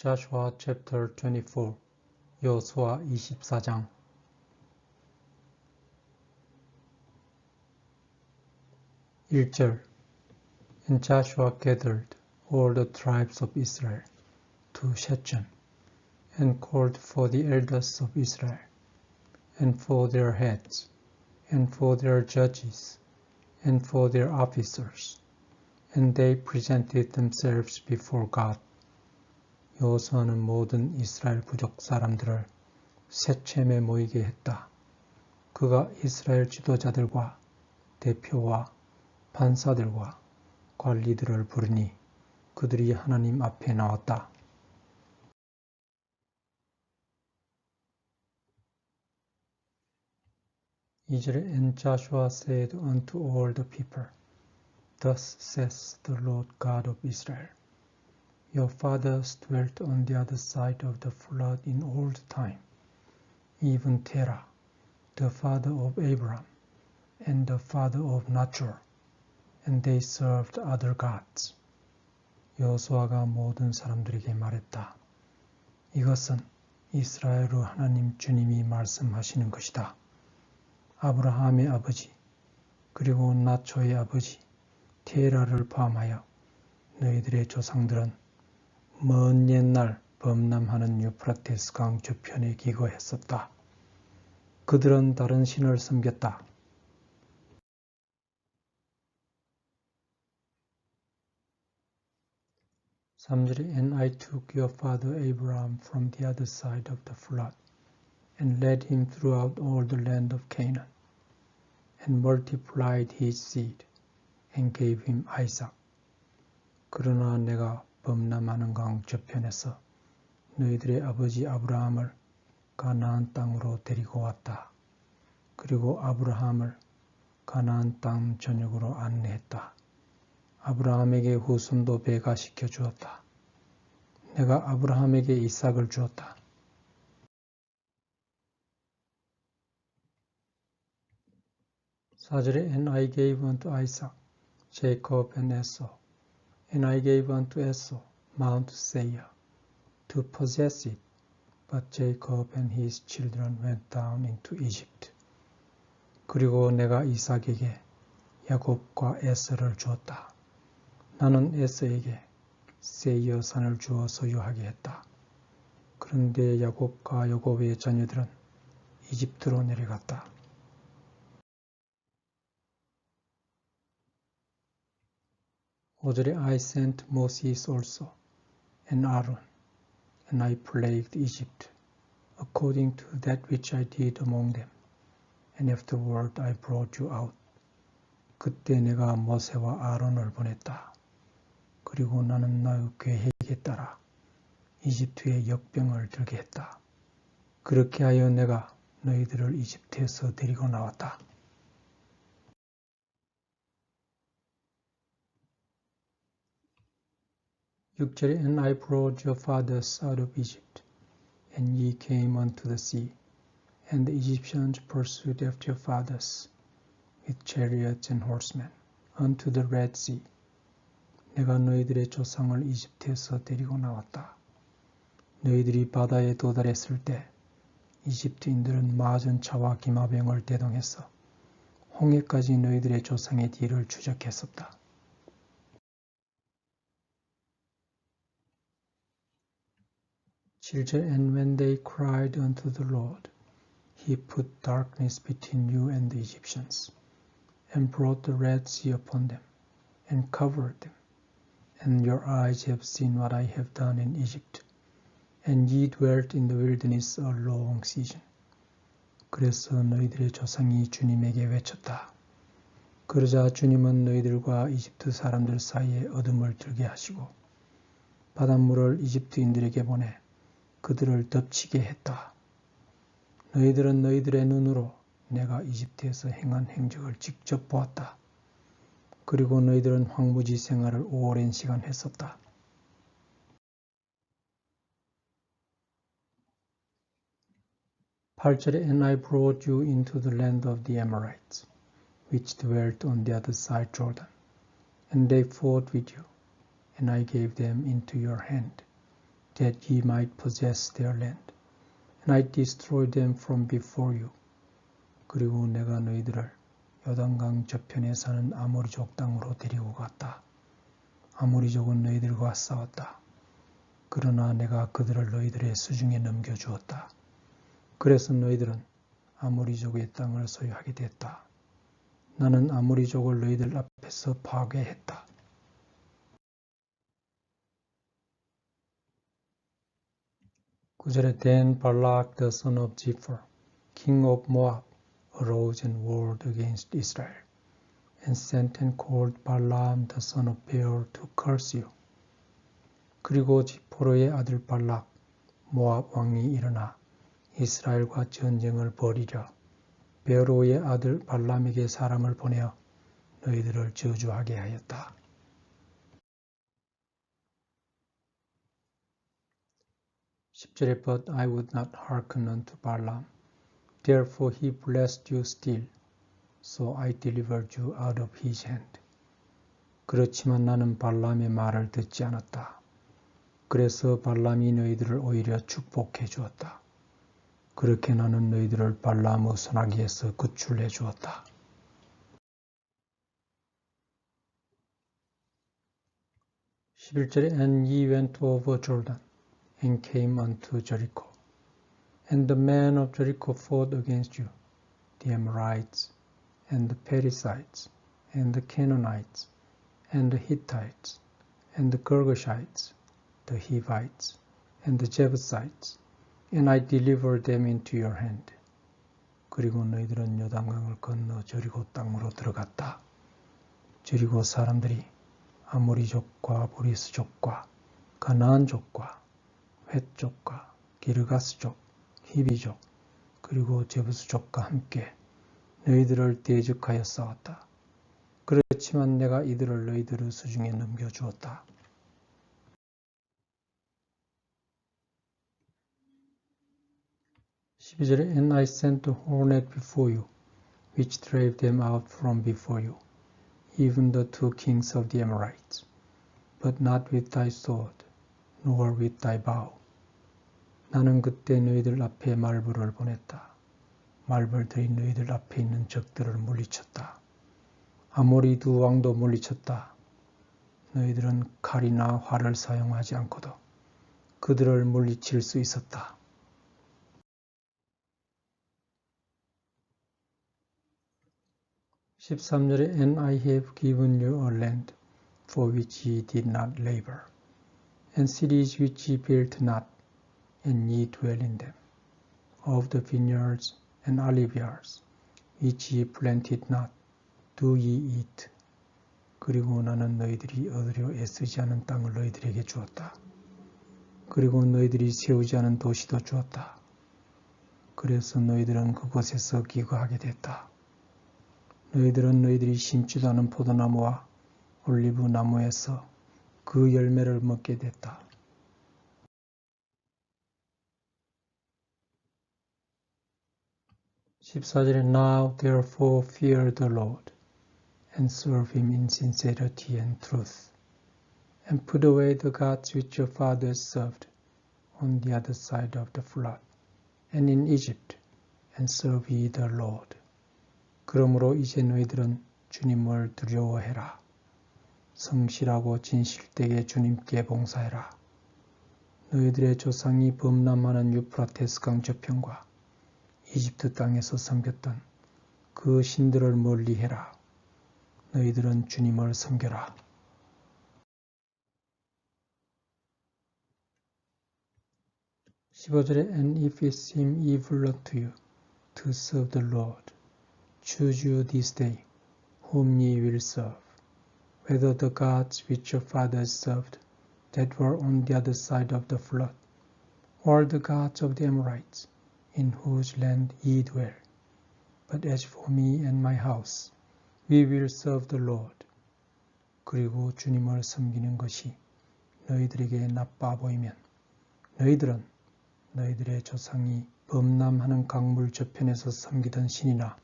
Joshua chapter 24 여호수아 24장 1절 And Joshua gathered all the tribes of Israel to Shechem and called for the elders of Israel and for their heads and for their judges and for their officers and they presented themselves before God. 여호수아는 모든 이스라엘 부족 사람들을 셋쳄에 모이게 했다. 그가 이스라엘 지도자들과 대표와 판사들과 관리들을 부르니 그들이 하나님 앞에 나왔다. 2절에 And Joshua said unto all the people, Thus says the Lord God of Israel, Your fathers dwelt on the other side of the flood in old time, even Terah, the father of Abraham, and the father of Nachor, and they served other gods. 여호수아가 모든 사람들에게 말했다. 이것은 이스라엘의 하나님 주님이 말씀하시는 것이다. 아브라함의 아버지, 그리고 나초의 아버지, 테라를 포함하여 너희들의 조상들은 먼 옛날 범람하는 유프라테스 강 저편에 기거했었다. 그들은 다른 신을 섬겼다. 3절에 And I took your father Abraham from the other side of the flood and led him throughout all the land of Canaan and multiplied his seed and gave him Isaac. 그러나 내가 범람하는 강 저편에서 너희들의 아버지 아브라함을 가나안 땅으로 데리고 왔다. 그리고 아브라함을 가나안 땅 전역으로 안내했다. 아브라함에게 후손도 배가시켜 주었다. 내가 아브라함에게 이삭을 주었다. 4절에 And I gave unto Isaac, Jacob and Esau, and I gave unto Esau Mount Seir to possess it, but Jacob and his children went down into Egypt. 그리고 내가 이삭에게 야곱과 에서를 주었다. 나는 에서에게 세이어 산을 주어 소유하게 했다. 그런데 야곱과 야곱의 자녀들은 이집트로 내려갔다. 5절에 I sent Moses also and Aaron, and I plagued Egypt, according to that which I did among them, and afterward I brought you out. 그때 내가 모세와 아론을 보냈다. 그리고 나는 나의 계획에 따라 이집트의 역병을 들게 했다. 그렇게 하여 내가 너희들을 이집트에서 데리고 나왔다. 6절에 And I brought your fathers out of Egypt, and ye came unto the sea, and the Egyptians pursued after your fathers, with chariots and horsemen, unto the Red Sea. 내가 너희들의 조상을 이집트에서 데리고 나왔다. 너희들이 바다에 도달했을 때 이집트인들은 맞은 차와 기마병을 대동해서 홍해까지 너희들의 조상의 뒤를 추적했었다. 7절 And when they cried unto the Lord, he put darkness between you and the Egyptians, and brought the Red Sea upon them, and covered them. And your eyes have seen what I have done in Egypt, and ye dwelt in the wilderness a long season. 그래서 너희들의 조상이 주님에게 외쳤다. 그러자 주님은 너희들과 이집트 사람들 사이에 어둠을 들게 하시고 바닷물을 이집트인들에게 보내 그들을 덮치게 했다. 너희들은 너희들의 눈으로 내가 이집트에서 행한 행적을 직접 보았다. 그리고 너희들은 황무지 생활을 오랜 시간 했었다. 8절에 And I brought you into the land of the Amorites, which dwelt on the other side Jordan, and they fought with you, and I gave them into your hand. that ye might possess their land. And I destroyed them from before you. 그리고 내가 너희들을 요단강 저편에 사는 아모리족 땅으로 데리고 갔다. 아모리족은 너희들과 싸웠다. 그러나 내가 그들을 너희들의 수중에 넘겨주었다. 그래서 너희들은 아모리족의 땅을 소유하게 됐다. 나는 아모리족을 너희들 앞에서 파괴했다. 9절에 Then Balak the son of Zipher, king of Moab, arose and warred against Israel, and sent and called Balaam the son of Beor to curse you. 그리고 지포르의 아들 발락, 모압 왕이 일어나 이스라엘과 전쟁을 벌이려 베오르의 아들 발람에게 사람을 보내어 너희들을 저주하게 하였다. 10절에 But I would not hearken unto Balaam, therefore he blessed you still, so I delivered you out of his hand. 그렇지만 나는 발람의 말을 듣지 않았다. 그래서 발람이 너희들을 오히려 축복해 주었다. 그렇게 나는 너희들을 발람의 손아귀에서 구출해 주었다. 11절에 And ye went over Jordan, and came unto Jericho. And the men of Jericho fought against you, the Amorites, and the Perizzites, and the Canaanites, and the Hittites, and the Girgashites, the Hivites, and the Jebusites, and I delivered them into your hand. 그리고 너희들은 요단강을 건너 저리고 땅으로 들어갔다. 저리고 사람들이 아모리족과 보리스족과 가나안족과 헷족과 기르가스족, 히비족, 그리고 제부스족과 함께 너희들을 대적하여 싸웠다. 그렇지만 내가 이들을 너희들의 수중에 넘겨주었다. 12절에 And I sent the hornet before you, which drave them out from before you, even the two kings of the Amorites, but not with thy sword, nor with thy bow. 나는 그때 너희들 앞에 말벌을 보냈다. 말벌들이 너희들 앞에 있는 적들을 물리쳤다. 아모리 두 왕도 물리쳤다. 너희들은 칼이나 활을 사용하지 않고도 그들을 물리칠 수 있었다. 13절에 And I have given you a land for which ye did not labor, and cities which ye built not, and ye dwell in them, of the vineyards and oliveyards, which ye planted not, do ye eat. 그리고 나는 너희들이 얻으려 애쓰지 않은 땅을 너희들에게 주었다. 그리고 너희들이 세우지 않은 도시도 주었다. 그래서 너희들은 그곳에서 기거하게 됐다. 너희들은 너희들이 심지도 않은 포도나무와 올리브 나무에서 그 열매를 먹게 됐다. 14절에 Now therefore fear the Lord, and serve him in sincerity and truth, and put away the gods which your fathers served on the other side of the flood, and in Egypt, and serve ye the Lord. 그러므로 이제 너희들은 주님을 두려워해라. 성실하고 진실되게 주님께 봉사해라. 너희들의 조상이 범람하는 유프라테스 강 저편과 이집트 땅에서 섬겼던 그 신들을 멀리해라. 너희들은 주님을 섬겨라. 15절에 And if it seem evil unto you to serve the Lord, choose you this day whom ye will serve, whether the gods which your fathers served that were on the other side of the flood, or the gods of the Amorites, in whose land ye dwell. But as for me and my house, we will serve the Lord. 그리고 주님을 섬기는 것이 너희들에게 나빠 보이면 너희들은 너희들의 조상이 범람하는 강물 저편에서 섬기던 신이나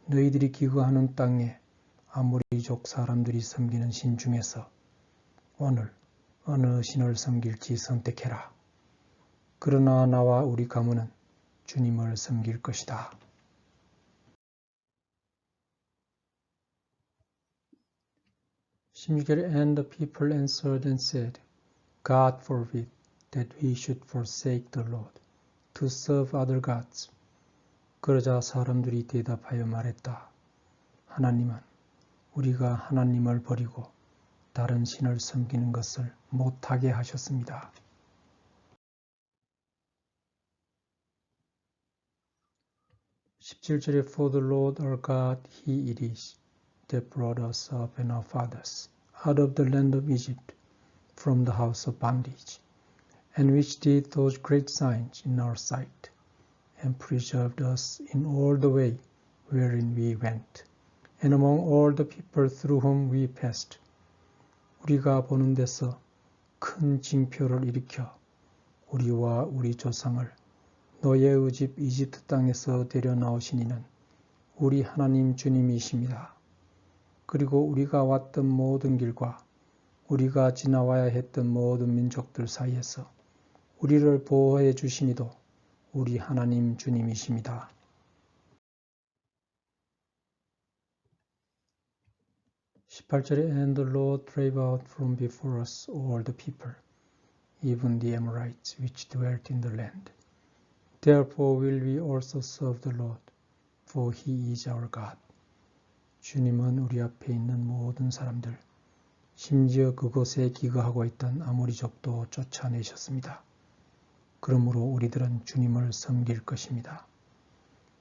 너희들이 기거하는 땅에 아모리족 사람들이 섬기는 신 중에서 오늘 어느 신을 섬길지 선택해라. 그러나 나와 우리 가문은 주님을 섬길 것이다. 16절에 And the people answered and said, God forbid that we should forsake the Lord to serve other gods. 그러자 사람들이 대답하여 말했다. 하나님은 우리가 하나님을 버리고 다른 신을 섬기는 것을 못하게 하셨습니다. 17절에 For the Lord our God, He it is that brought us up and our fathers out of the land of Egypt from the house of bondage, and which did those great signs in our sight, and preserved us in all the way wherein we went, and among all the people through whom we passed. 우리가 보는 데서 큰 징표를 일으켜 우리와 우리 조상을 노예의 집 이집트 땅에서 데려 나오신 이는 우리 하나님 주님이십니다. 그리고 우리가 왔던 모든 길과 우리가 지나와야 했던 모든 민족들 사이에서 우리를 보호해 주시니도 우리 하나님 주님이십니다. 18절에 And the Lord drave out from before us all the people, even the Amorites which dwelt in the land. Therefore will we also serve the Lord, for He is our God. 주님은 우리 앞에 있는 모든 사람들, 심지어 그곳에 기거하고 있던 아모리족도 쫓아내셨습니다. 그러므로 우리들은 주님을 섬길 것입니다.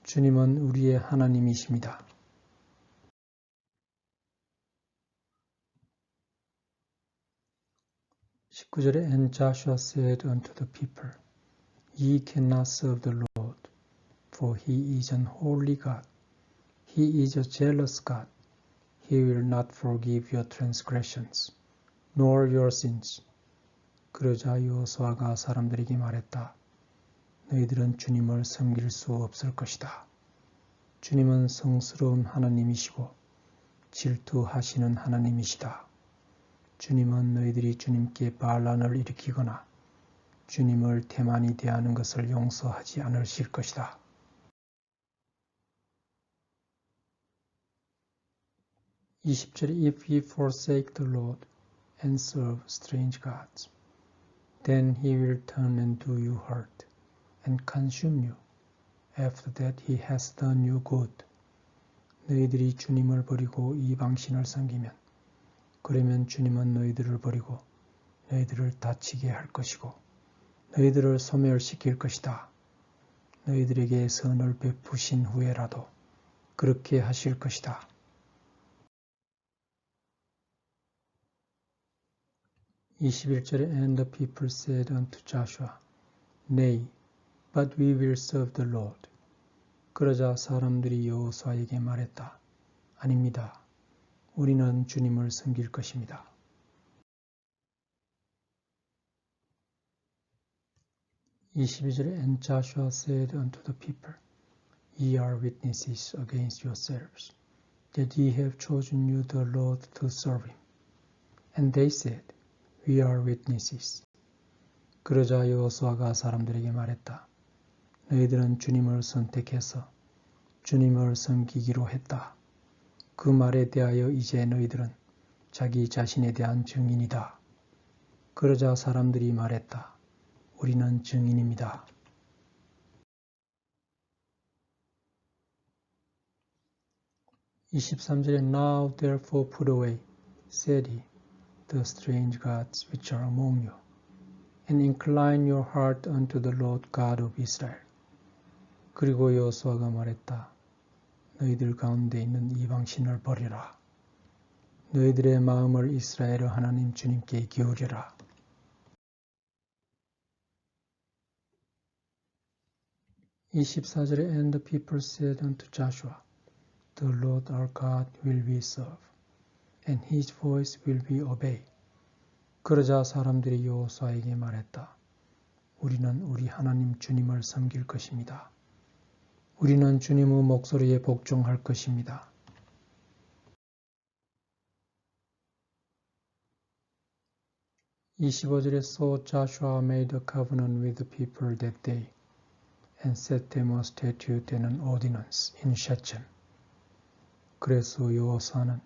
주님은 우리의 하나님이십니다. 19절에 And Joshua said unto the people, Ye cannot serve the Lord, for He is an holy God. He is a jealous God. He will not forgive your transgressions, nor your sins. 그러자 여호수아가 사람들에게 말했다. 너희들은 주님을 섬길 수 없을 것이다. 주님은 성스러운 하나님이시고 질투하시는 하나님이시다. 주님은 너희들이 주님께 반란을 일으키거나 주님을 태만히 대하는 것을 용서하지 않으실 것이다. 20절에 If ye forsake the Lord and serve strange gods, then he will turn and do you hurt and consume you after that he has done you good. 너희들이 주님을 버리고 이방신을 섬기면 그러면 주님은 너희들을 버리고 너희들을 다치게 할 것이고 너희들을 소멸시킬 것이다. 너희들에게 선을 베푸신 후에라도 그렇게 하실 것이다. 21절에 And the people said unto Joshua, Nay, but we will serve the Lord. 그러자 사람들이 여호수아에게 말했다. 아닙니다. 우리는 주님을 섬길 것입니다. 22절에 And Joshua said unto the people, Ye are witnesses against yourselves, that ye have chosen you the Lord to serve him. And they said, We are witnesses. 그러자 여호수아가 사람들에게 말했다. 너희들은 주님을 선택해서 주님을 섬기기로 했다. 그 말에 대하여 이제 너희들은 자기 자신에 대한 증인이다. 그러자 사람들이 말했다. 우리는 증인입니다. 23절에 Now therefore put away, said he, the strange gods which are among you, and incline your heart unto the Lord God of Israel. 그리고 여호수아가 말했다. 너희들 가운데 있는 이방신을 버려라. 너희들의 마음을 이스라엘의 하나님 주님께 기울여라. 24절에 And the people said unto Joshua, The Lord our God will we serve, and his voice will we obey. 그러자 사람들이 여호수아에게 말했다. 우리는 우리 하나님 주님을 섬길 것입니다. 우리는 주님의 목소리에 복종할 것입니다. 25절에 So Joshua made a covenant with the people that day and set them a statute and an ordinance in Shechem. 그래서 여호수아는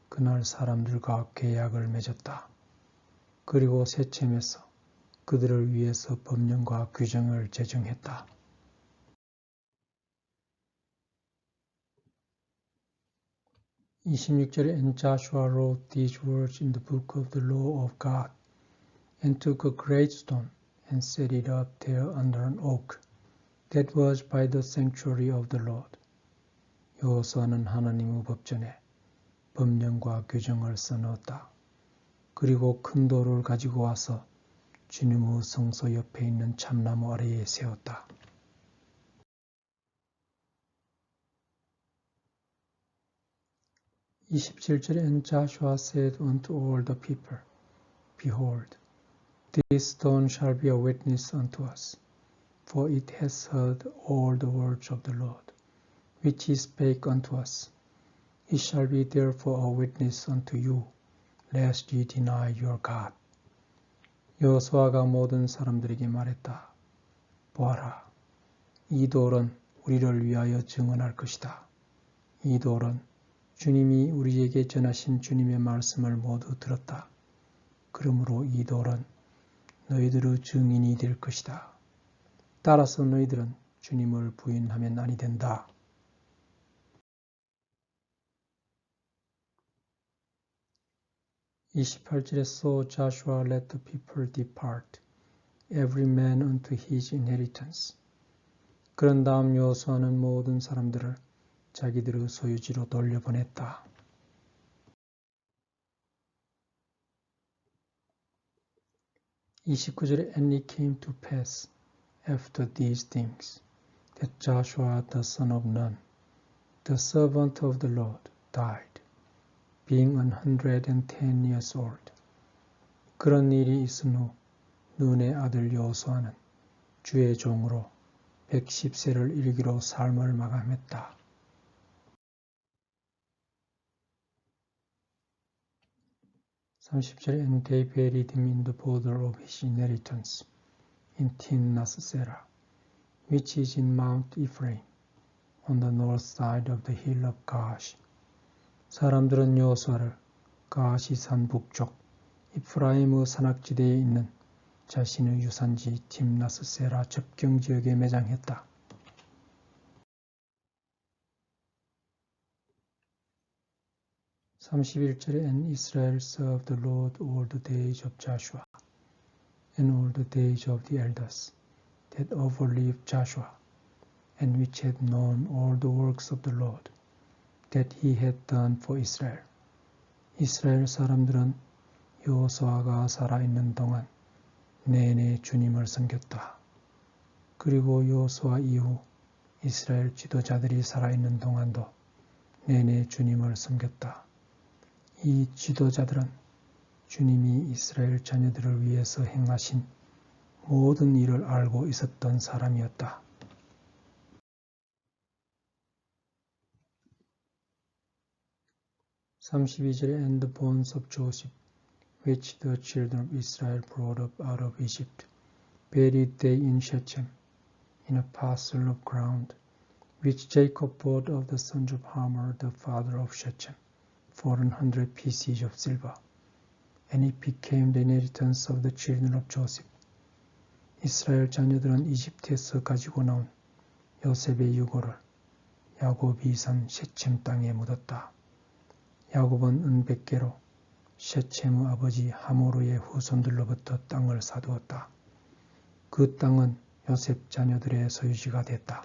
그날 사람들과 계약을 맺었다. 그리고 세쳄에서 그들을 위해서 법령과 규정을 제정했다. 26절에 And Joshua wrote these words in the book of the law of God and took a great stone and set it up there under an oak that was by the sanctuary of the Lord. 여호수아는 하나님의 법전에 법령과 규정을 써넣었다. 그리고 큰 돌을 가지고 와서 주님의 성소 옆에 있는 참나무 아래에 세웠다. 27절에 And Joshua said unto all the people, Behold, this stone shall be a witness unto us, for it has heard all the words of the Lord, which he spake unto us. It shall be therefore a witness unto you, lest ye deny your God. 여호수아가 모든 사람들에게 말했다. 보아라, 이 돌은 우리를 위하여 증언할 것이다. 이 돌은 주님이 우리에게 전하신 주님의 말씀을 모두 들었다. 그러므로 이 돌은 너희들의 증인이 될 것이다. 따라서 너희들은 주님을 부인하면 아니 된다. 28절에 So Joshua let the people depart, every man unto his inheritance. 그런 다음 여호수아는 모든 사람들을 자기들의 소유지로 돌려보냈다. 29절에 And it came to pass after these things that Joshua the son of Nun, the servant of the Lord, died, being 110 years old. 그런 일이 있은 후 눈의 아들 여호수아는 주의 종으로 110세를 일기로 삶을 마감했다. 30절에 And they buried him in the border of his inheritance, in Timnath-serah, which is in Mount Ephraim, on the north side of the hill of Gaash. 사람들은 여호수아를 가시산 북쪽 이프라임의 산악지대에 있는 자신의 유산지 timnath-serah 접경지역에 매장했다. 31절에 And Israel served the Lord all the days of Joshua and all the days of the elders that overlived Joshua and which had known all the works of the Lord that he had done for Israel. 이스라엘 사람들은 여호수아가 살아있는 동안 내내 주님을 섬겼다. 그리고 여호수아 이후 이스라엘 지도자들이 살아있는 동안도 내내 주님을 섬겼다. 이 지도자들은 주님이 이스라엘 자녀들을 위해서 행하신 모든 일을 알고 있었던 사람이었다. 32절에 And the bones of Joseph, which the children of Israel brought up out of Egypt, buried they in Shechem, in a parcel of ground, which Jacob bought of the sons of Hamor, the father of Shechem, for 100 pieces of silver, and it became the inheritance of the children of Joseph. 이스라엘 자녀들은 이집트에서 가지고 나온 요셉의 유고를 야곱이 산 셰쳄 땅에 묻었다. 야곱은 은 100개로 셰쳄의 아버지 하모르의 후손들로부터 땅을 사두었다. 그 땅은 요셉 자녀들의 소유지가 됐다.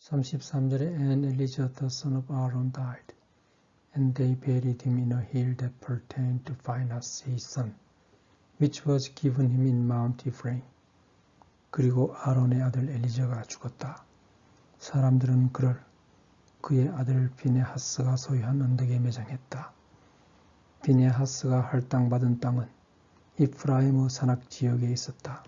33절에 And Elijah the son of Aaron died, and they buried him in a hill that pertained to Phinehas his son, which was given him in Mount Ephraim. 그리고 아론의 아들 엘리자가 죽었다. 사람들은 그를 그의 아들 비네하스가 소유한 언덕에 매장했다. 비네하스가 할당받은 땅은 이프라임의 산악 지역에 있었다.